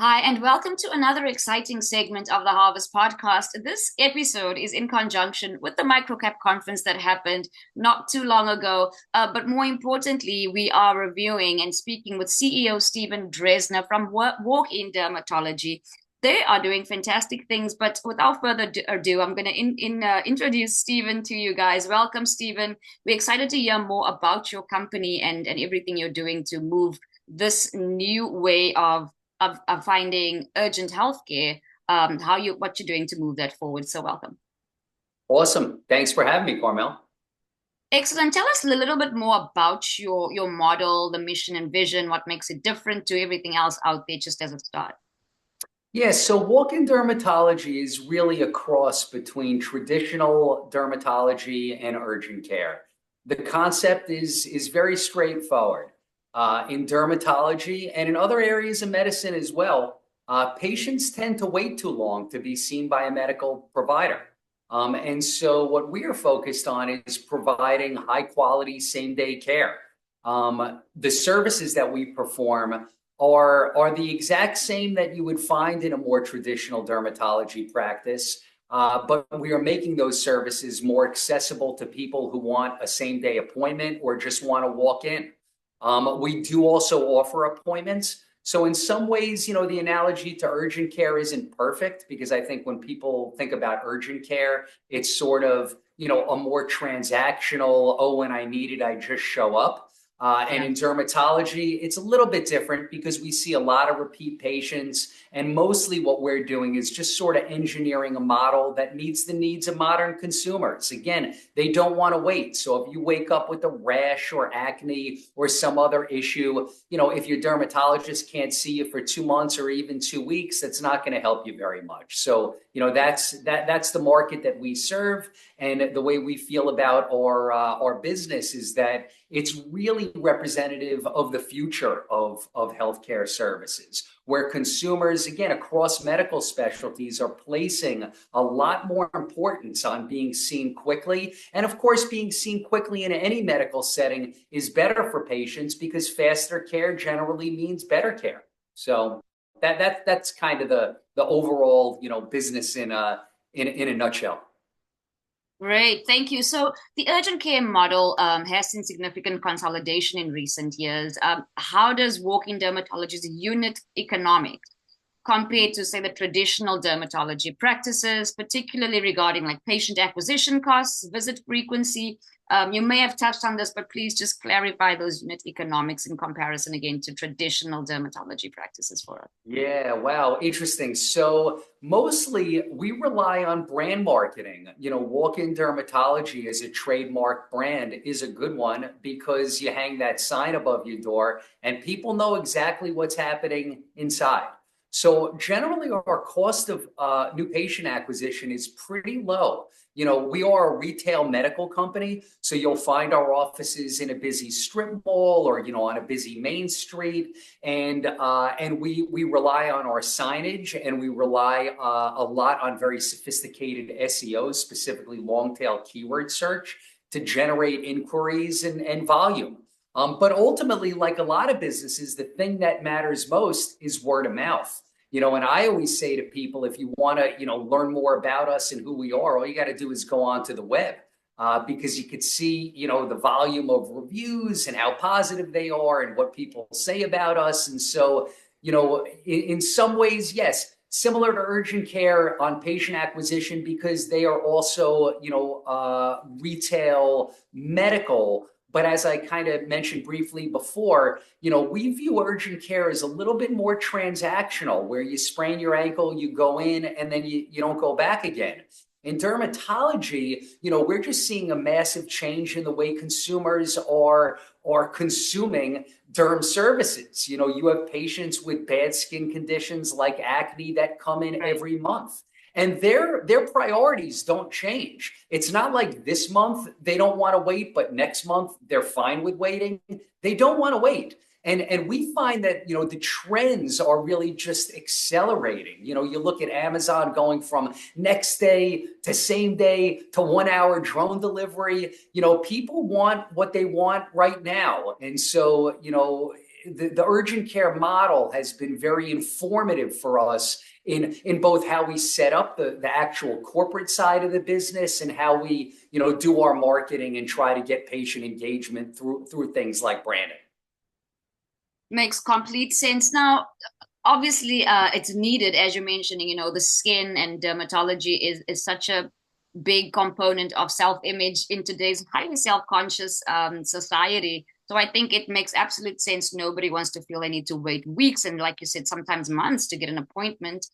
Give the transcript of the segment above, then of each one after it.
Hi, and welcome to another exciting segment of the Harvest Podcast. This episode is in conjunction with the Microcap conference that happened not too long ago. But more importantly, we are reviewing and speaking with CEO Stephen Dresner from Walk-In Dermatology. They are doing fantastic things, but without further ado, I'm going to introduce Stephen to you guys. Welcome, Stephen. We're excited to hear more about your company and everything you're doing to move this new way of finding urgent healthcare, what you're doing to move that forward. So welcome. Awesome. Thanks for having me, Carmel. Excellent. Tell us a little bit more about your model, the mission and vision, what makes it different to everything else out there, just as a start. Yeah, so walk-in dermatology is really a cross between traditional dermatology and urgent care. The concept is very straightforward. In dermatology and in other areas of medicine as well, patients tend to wait too long to be seen by a medical provider. And so what we are focused on is providing high quality same-day care. The services that we perform are the exact same that you would find in a more traditional dermatology practice, but we are making those services more accessible to people who want a same-day appointment or just want to walk in. We do also offer appointments. So in some ways, the analogy to urgent care isn't perfect because I think when people think about urgent care, it's sort of, a more transactional, oh, when I need it, I just show up. And Yeah. in dermatology, it's a little bit different because we see a lot of repeat patients. And mostly what we're doing is just sort of engineering a model that meets the needs of modern consumers. Again, they don't want to wait. So if you wake up with a rash or acne or some other issue, if your dermatologist can't see you for 2 months or even 2 weeks, that's not going to help you very much. So, that's the market that we serve. And the way we feel about our business is that it's really representative of the future of healthcare services, where consumers, again, across medical specialties, are placing a lot more importance on being seen quickly. And of course, being seen quickly in any medical setting is better for patients because faster care generally means better care. So that's kind of the overall business in a nutshell. Great, thank you. So the urgent care model has seen significant consolidation in recent years. How does walk-in dermatology's unit economics compared to, say, the traditional dermatology practices, particularly regarding like patient acquisition costs, visit frequency? You may have touched on this, but please just clarify those unit economics in comparison again to traditional dermatology practices for us. Yeah, wow, interesting. So mostly we rely on brand marketing. Walk-in dermatology as a trademark brand is a good one because you hang that sign above your door and people know exactly what's happening inside. So generally our cost of new patient acquisition is pretty low. We are a retail medical company, so you'll find our offices in a busy strip mall or, on a busy main street. And we rely on our signage, and we rely a lot on very sophisticated SEO, specifically long tail keyword search, to generate inquiries and volume. But ultimately, like a lot of businesses, the thing that matters most is word of mouth. And I always say to people, if you want to, learn more about us and who we are, all you got to do is go onto the web. Because you could see, the volume of reviews and how positive they are and what people say about us. And so, in some ways, yes, similar to urgent care on patient acquisition because they are also, retail medical. But as I kind of mentioned briefly before, we view urgent care as a little bit more transactional, where you sprain your ankle, you go in, and then you don't go back again. In dermatology, we're just seeing a massive change in the way consumers are consuming derm services. You have patients with bad skin conditions like acne that come in Right. every month. And their priorities don't change. It's not like this month they don't want to wait, but next month they're fine with waiting. They don't want to wait. And we find that, the trends are really just accelerating. You look at Amazon going from next day to same day to 1 hour drone delivery. People want what they want right now. And so, the urgent care model has been very informative for us in both how we set up the actual corporate side of the business and how we, do our marketing and try to get patient engagement through things like branding. Makes complete sense. Now, obviously, it's needed, as you're mentioning, the skin and dermatology is such a big component of self-image in today's highly self-conscious society. So I think it makes absolute sense. Nobody wants to feel they need to wait weeks and, like you said, sometimes months to get an appointment.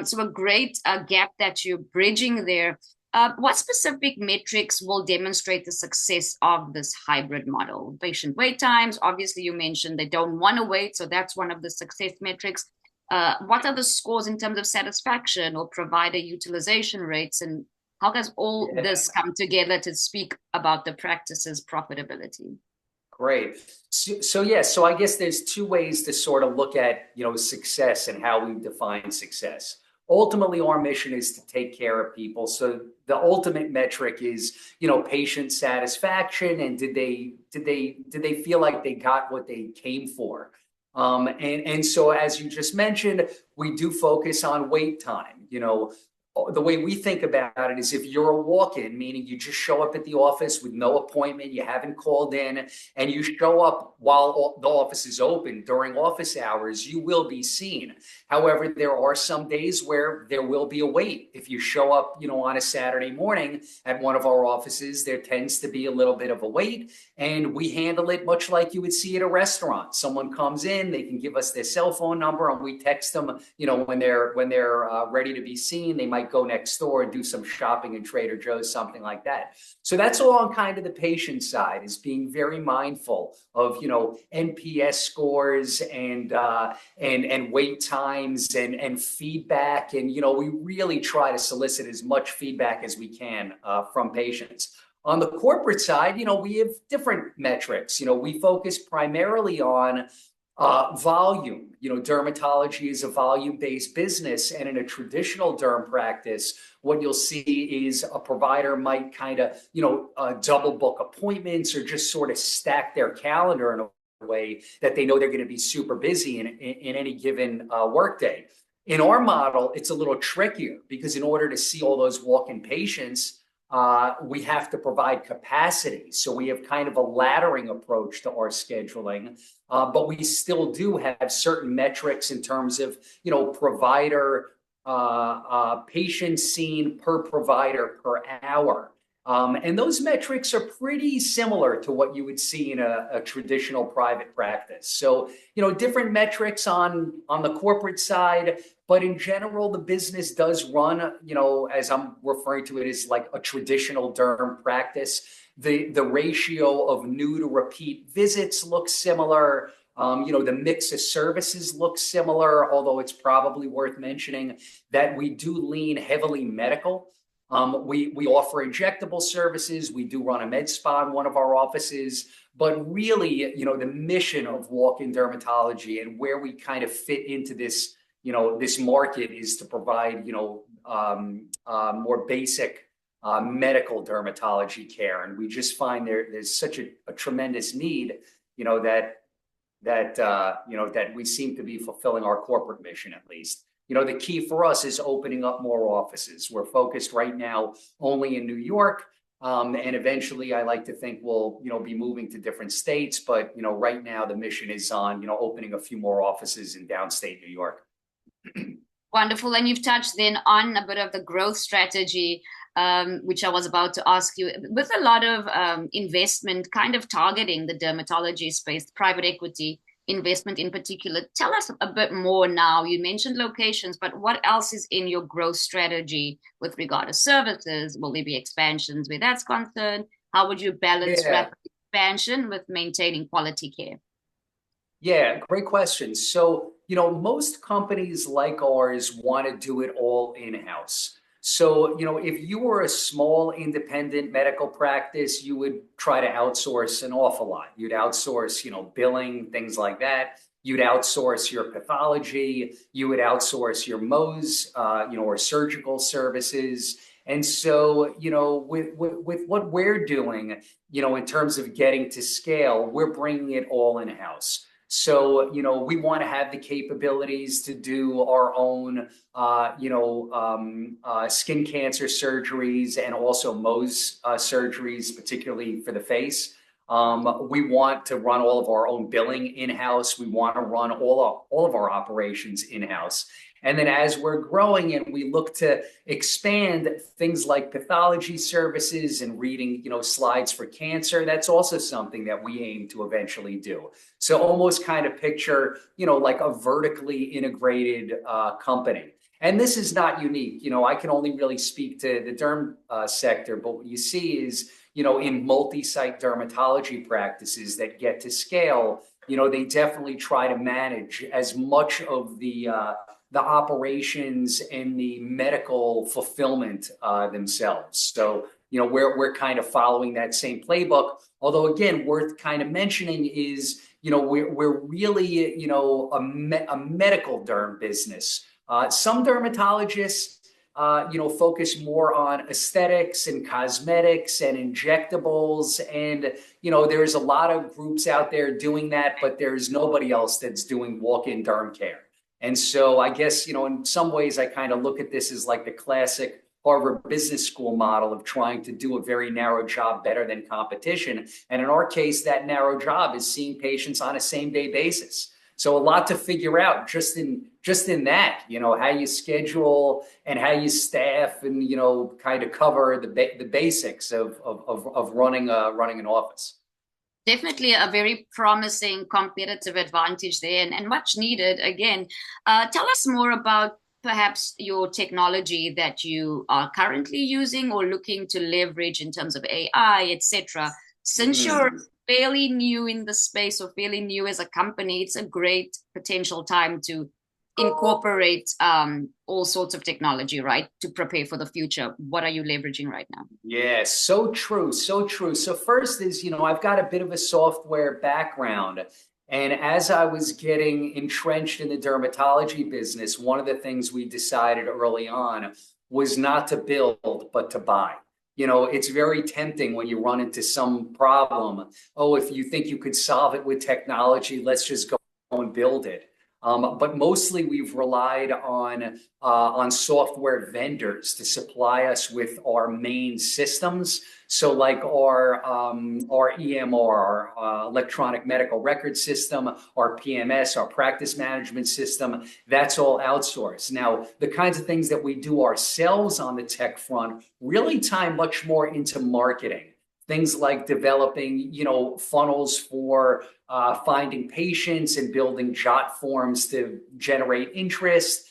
So a great gap that you're bridging there. What specific metrics will demonstrate the success of this hybrid model? Patient wait times, obviously you mentioned they don't want to wait, so that's one of the success metrics. What are the scores in terms of satisfaction or provider utilization rates, and how does all Yeah. this come together to speak about the practice's profitability? Great. So I guess there's two ways to sort of look at, success and how we define success. Ultimately, our mission is to take care of people. So the ultimate metric is, patient satisfaction and did they feel like they got what they came for? And so as you just mentioned, we do focus on wait time. The way we think about it is if you're a walk-in, meaning you just show up at the office with no appointment, you haven't called in, and you show up while the office is open during office hours, you will be seen. However, there are some days where there will be a wait. If you show up, on a Saturday morning at one of our offices, there tends to be a little bit of a wait, and we handle it much like you would see at a restaurant. Someone comes in, they can give us their cell phone number, and we text them, when they're ready to be seen. They might go next door and do some shopping in Trader Joe's, something like that. So that's all on kind of the patient side, is being very mindful of, NPS scores and wait times and feedback. And, we really try to solicit as much feedback as we can from patients. On the corporate side, we have different metrics. We focus primarily on volume. Dermatology is a volume-based business, and in a traditional derm practice, what you'll see is a provider might kind of, double book appointments or just sort of stack their calendar in a way that they know they're going to be super busy in any given workday. In our model, it's a little trickier because in order to see all those walk-in patients, we have to provide capacity. So we have kind of a laddering approach to our scheduling, but we still do have certain metrics in terms of, provider, patients seen per provider per hour. And those metrics are pretty similar to what you would see in a traditional private practice. So, different metrics on the corporate side, but in general, the business does run, as I'm referring to it, as like a traditional derm practice. The ratio of new to repeat visits looks similar. The mix of services looks similar, although it's probably worth mentioning that we do lean heavily medical. We offer injectable services. We do run a med spa in one of our offices, but really, the mission of walk-in dermatology and where we kind of fit into this, this market is to provide, more basic medical dermatology care. And we just find there's such a tremendous need, that we seem to be fulfilling our corporate mission, at least. The key for us is opening up more offices. We're focused right now only in New York. And eventually I like to think we'll, be moving to different states. But, right now the mission is on, opening a few more offices in downstate New York. Wonderful. And you've touched then on a bit of the growth strategy, which I was about to ask you. With a lot of investment kind of targeting the dermatology space, private equity investment in particular, tell us a bit more now. You mentioned locations, but what else is in your growth strategy with regard to services? Will there be expansions where that's concerned? How would you balance rapid expansion with maintaining quality care? Yeah, great question. So, most companies like ours want to do it all in-house. So, if you were a small independent medical practice, you would try to outsource an awful lot. You'd outsource, billing, things like that. You'd outsource your pathology. You would outsource your Mohs, or surgical services. And so, with what we're doing, in terms of getting to scale, we're bringing it all in-house. So, we want to have the capabilities to do our own, skin cancer surgeries and also Mohs surgeries, particularly for the face. We want to run all of our own billing in-house. We want to run all of our operations in-house. And then as we're growing and we look to expand things like pathology services and reading, slides for cancer, that's also something that we aim to eventually do. So almost kind of picture, like a vertically integrated company. And this is not unique. I can only really speak to the derm sector, but what you see is, in multi-site dermatology practices that get to scale, they definitely try to manage as much of the operations and the medical fulfillment themselves. So, we're kind of following that same playbook. Although, again, worth kind of mentioning is, we're really, a medical derm business. Some dermatologists, focus more on aesthetics and cosmetics and injectables. And, there's a lot of groups out there doing that, but there's nobody else that's doing walk-in derm care. And so I guess, in some ways, I kind of look at this as like the classic Harvard Business School model of trying to do a very narrow job better than competition. And in our case, that narrow job is seeing patients on a same-day basis. So a lot to figure out just in that, how you schedule and how you staff and, kind of cover the basics of running an office. Definitely a very promising competitive advantage there and much needed. Again, tell us more about perhaps your technology that you are currently using or looking to leverage in terms of AI, etc. Since you're fairly new in the space or fairly new as a company, it's a great potential time to incorporate all sorts of technology, right, to prepare for the future. What are you leveraging right now? Yeah, so true, so true. So first is, I've got a bit of a software background. And as I was getting entrenched in the dermatology business, one of the things we decided early on was not to build, but to buy. It's very tempting when you run into some problem. Oh, if you think you could solve it with technology, let's just go and build it. But mostly we've relied on software vendors to supply us with our main systems. So like our EMR, our electronic medical record system, our PMS, our practice management system, that's all outsourced. Now, the kinds of things that we do ourselves on the tech front really tie much more into marketing. Things like developing, funnels for finding patients and building jot forms to generate interest.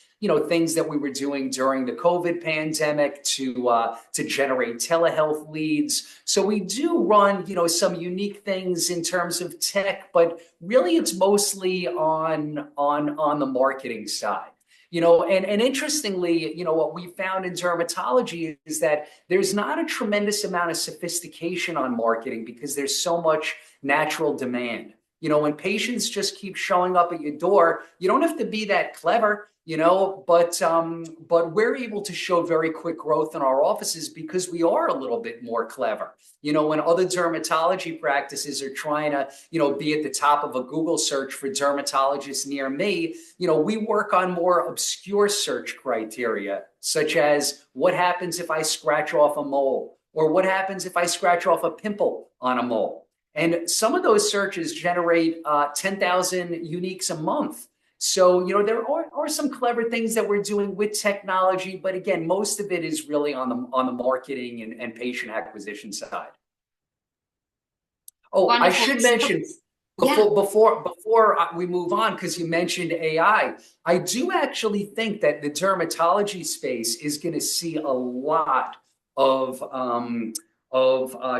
Things that we were doing during the COVID pandemic to generate telehealth leads. So we do run, some unique things in terms of tech, but really it's mostly on the marketing side. And interestingly, what we found in dermatology is that there's not a tremendous amount of sophistication on marketing because there's so much natural demand. When patients just keep showing up at your door, you don't have to be that clever, but we're able to show very quick growth in our offices because we are a little bit more clever. When other dermatology practices are trying to, be at the top of a Google search for dermatologists near me, we work on more obscure search criteria, such as what happens if I scratch off a mole, or what happens if I scratch off a pimple on a mole. And some of those searches generate 10,000 uniques a month. So, there are some clever things that we're doing with technology, but again, most of it is really on the marketing and patient acquisition side. Oh, I Wonderful. should mention Yeah. before we move on, because you mentioned AI, I do actually think that the dermatology space is going to see a lot of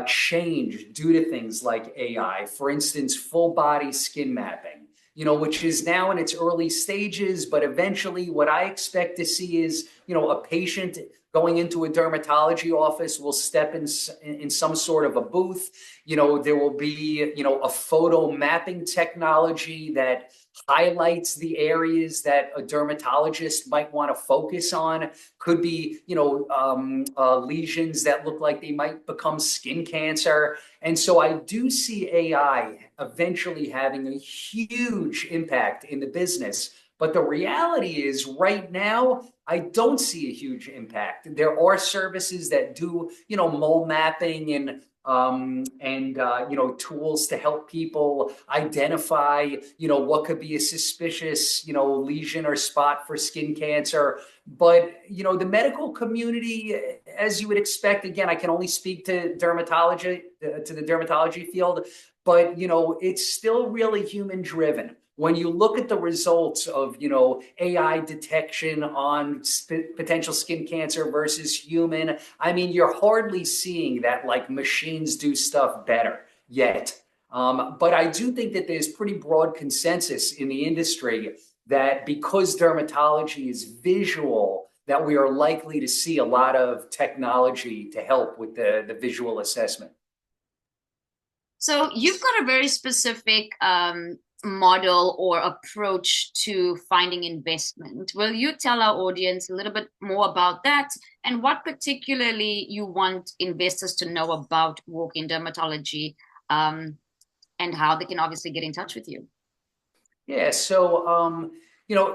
change due to things like AI. For instance, full body skin mapping, which is now in its early stages, but eventually what I expect to see is, a patient going into a dermatology office will step in some sort of a booth. There will be, a photo mapping technology that highlights the areas that a dermatologist might want to focus on. Could be, lesions that look like they might become skin cancer. And so I do see AI eventually having a huge impact in the business. But the reality is, right now, I don't see a huge impact. There are services that do, mole mapping and tools to help people identify, what could be a suspicious, lesion or spot for skin cancer. But, the medical community, as you would expect, again, I can only speak to dermatology, to the dermatology field, but, it's still really human driven. When you look at the results of, AI detection on potential skin cancer versus human, I mean, you're hardly seeing that like machines do stuff better yet. But I do think that there's pretty broad consensus in the industry that because dermatology is visual, that we are likely to see a lot of technology to help with the visual assessment. So you've got a very specific model or approach to finding investment. Will you tell our audience a little bit more about that and what particularly you want investors to know about Walk-In Dermatology, and how they can obviously get in touch with you? Yeah, so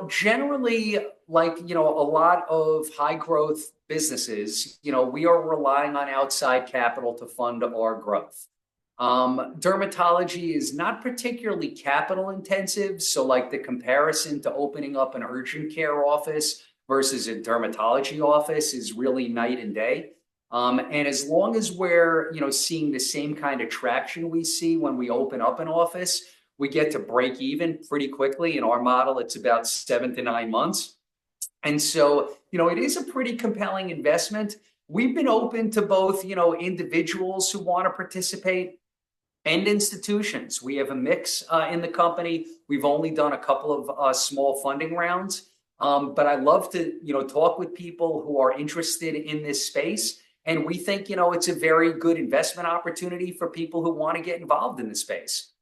generally, like a lot of high growth businesses, we are relying on outside capital to fund our growth. Dermatology is not particularly capital intensive. So like the comparison to opening up an urgent care office versus a dermatology office is really night and day. And as long as we're, seeing the same kind of traction we see when we open up an office, we get to break even pretty quickly. In our model, it's about 7 to 9 months. And so, it is a pretty compelling investment. We've been open to both, individuals who want to participate and institutions. We have a mix in the company. We've only done a couple of small funding rounds, but I love to talk with people who are interested in this space. And we think it's a very good investment opportunity for people who want to get involved in the space.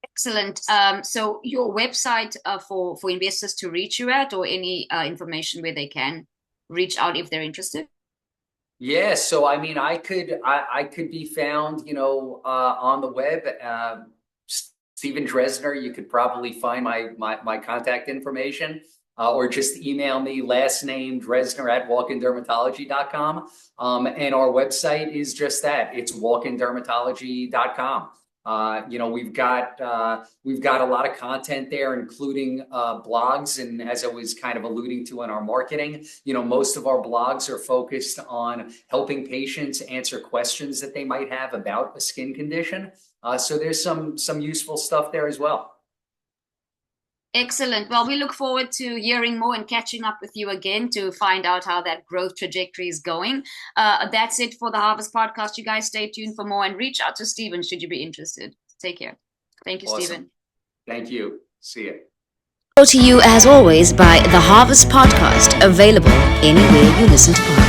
Excellent. So your website for investors to reach you at, or any information where they can reach out if they're interested? Yeah, so I mean, I could be found, on the web. Stephen Dresner, you could probably find my contact information, or just email me, last name Dresner at walkindermatology.com. And our website is just that. It's walkindermatology.com. We've got a lot of content there, including blogs. And as I was kind of alluding to in our marketing, most of our blogs are focused on helping patients answer questions that they might have about a skin condition. So there's some useful stuff there as well. Excellent. Well, we look forward to hearing more and catching up with you again to find out how that growth trajectory is going. That's it for the Harvest Podcast. You guys stay tuned for more and reach out to Stephen should you be interested. Take care. Thank you, Awesome. Stephen. Thank you. See you. Brought to you as always by the Harvest Podcast, available anywhere you listen to podcasts.